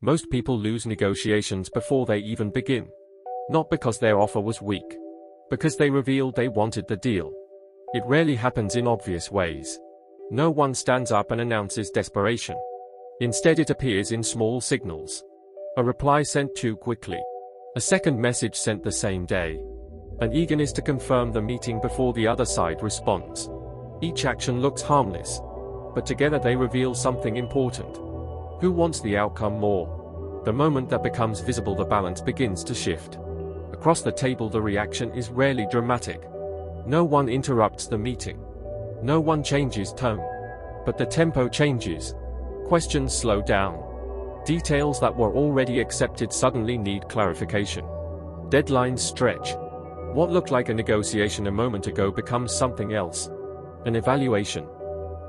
Most people lose negotiations before they even begin. Not because their offer was weak. Because they revealed they wanted the deal. It rarely happens in obvious ways. No one stands up and announces desperation. Instead, it appears in small signals. A reply sent too quickly. A second message sent the same day. An eagerness to confirm the meeting before the other side responds. Each action looks harmless, but together they reveal something important. Who wants the outcome more? The moment that becomes visible, the balance begins to shift. Across the table, the reaction is rarely dramatic. No one interrupts the meeting. No one changes tone. But the tempo changes. Questions slow down. Details that were already accepted suddenly need clarification. Deadlines stretch. What looked like a negotiation a moment ago becomes something else. An evaluation.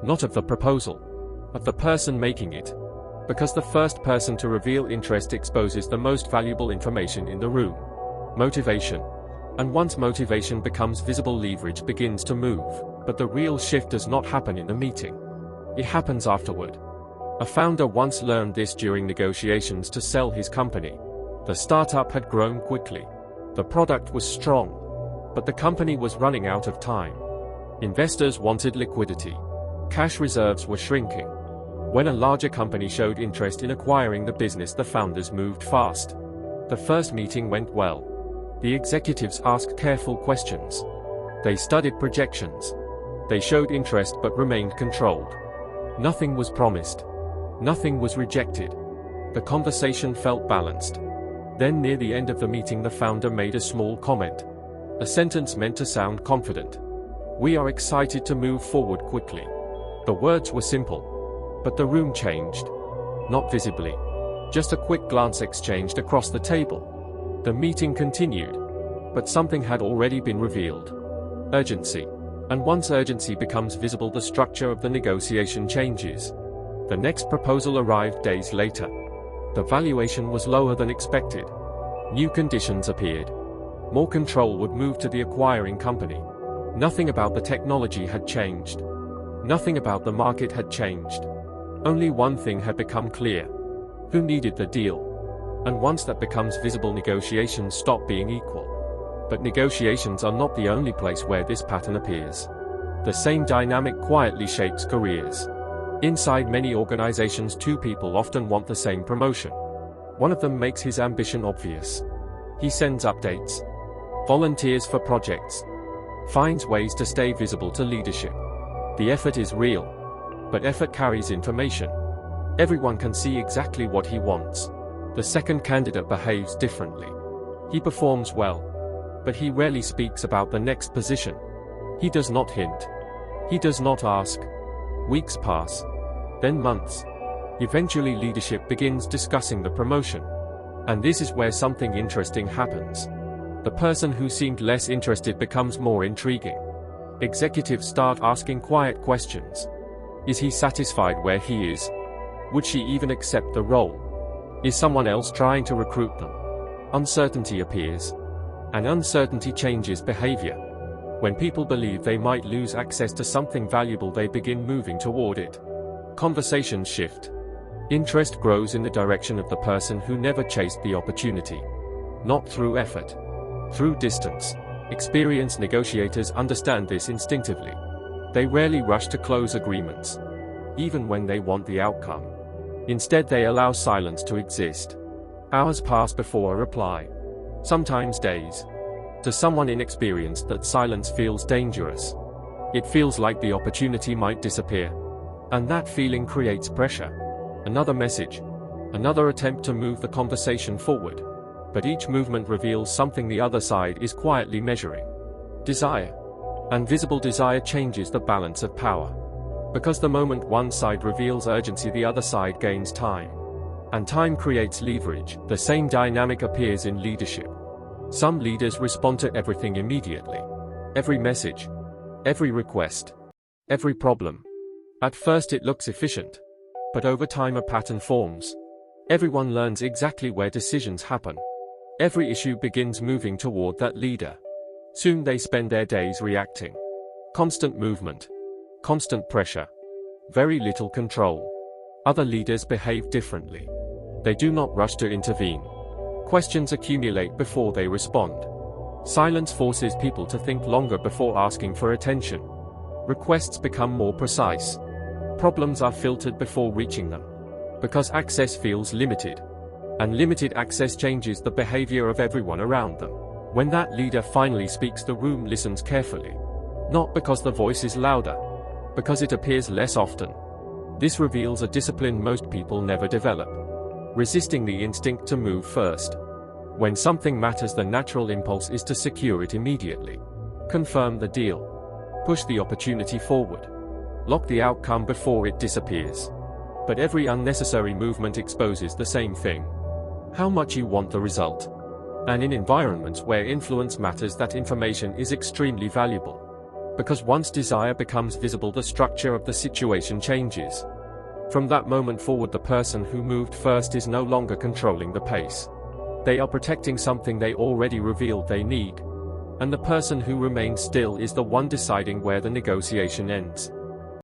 Not of the proposal, of the person making it. Because the first person to reveal interest exposes the most valuable information in the room. Motivation. And once motivation becomes visible, leverage begins to move. But the real shift does not happen in the meeting. It happens afterward. A founder once learned this during negotiations to sell his company. The startup had grown quickly. The product was strong. But the company was running out of time. Investors wanted liquidity. Cash reserves were shrinking. When a larger company showed interest in acquiring the business, the founders moved fast. The first meeting went well. The executives asked careful questions. They studied projections. They showed interest but remained controlled. Nothing was promised. Nothing was rejected. The conversation felt balanced. Then near the end of the meeting, the founder made a small comment. A sentence meant to sound confident. "We are excited to move forward quickly." The words were simple. But the room changed. Not visibly. Just a quick glance exchanged across the table. The meeting continued. But something had already been revealed. Urgency. And once urgency becomes visible, the structure of the negotiation changes. The next proposal arrived days later. The valuation was lower than expected. New conditions appeared. More control would move to the acquiring company. Nothing about the technology had changed. Nothing about the market had changed. Only one thing had become clear. Who needed the deal? And once that becomes visible, negotiations stop being equal. But negotiations are not the only place where this pattern appears. The same dynamic quietly shapes careers. Inside many organizations, two people often want the same promotion. One of them makes his ambition obvious. He sends updates, volunteers for projects, finds ways to stay visible to leadership. The effort is real, but effort carries information. Everyone can see exactly what he wants. The second candidate behaves differently. He performs well, but he rarely speaks about the next position. He does not hint. He does not ask. Weeks pass, then months. Eventually, leadership begins discussing the promotion. And this is where something interesting happens. The person who seemed less interested becomes more intriguing. Executives start asking quiet questions. Is he satisfied where he is? Would she even accept the role? Is someone else trying to recruit them? Uncertainty appears. And uncertainty changes behavior. When people believe they might lose access to something valuable, they begin moving toward it. Conversations shift. Interest grows in the direction of the person who never chased the opportunity. Not through effort. Through distance. Experienced negotiators understand this instinctively. They rarely rush to close agreements, even when they want the outcome. Instead, they allow silence to exist. Hours pass before a reply. Sometimes days. To someone inexperienced, that silence feels dangerous. It feels like the opportunity might disappear. And that feeling creates pressure. Another message. Another attempt to move the conversation forward. But each movement reveals something the other side is quietly measuring. Desire. And visible desire changes the balance of power. Because the moment one side reveals urgency, the other side gains time. And time creates leverage. The same dynamic appears in leadership. Some leaders respond to everything immediately. Every message. Every request. Every problem. At first it looks efficient. But over time a pattern forms. Everyone learns exactly where decisions happen. Every issue begins moving toward that leader. Soon they spend their days reacting. Constant movement. Constant pressure. Very little control. Other leaders behave differently. They do not rush to intervene. Questions accumulate before they respond. Silence forces people to think longer before asking for attention. Requests become more precise. Problems are filtered before reaching them. Because access feels limited. And limited access changes the behavior of everyone around them. When that leader finally speaks, the room listens carefully. Not because the voice is louder, because it appears less often. This reveals a discipline most people never develop. Resisting the instinct to move first. When something matters, the natural impulse is to secure it immediately. Confirm the deal. Push the opportunity forward. Lock the outcome before it disappears. But every unnecessary movement exposes the same thing. How much you want the result. And in environments where influence matters, that information is extremely valuable. Because once desire becomes visible, the structure of the situation changes. From that moment forward, the person who moved first is no longer controlling the pace. They are protecting something they already revealed they need. And the person who remains still is the one deciding where the negotiation ends.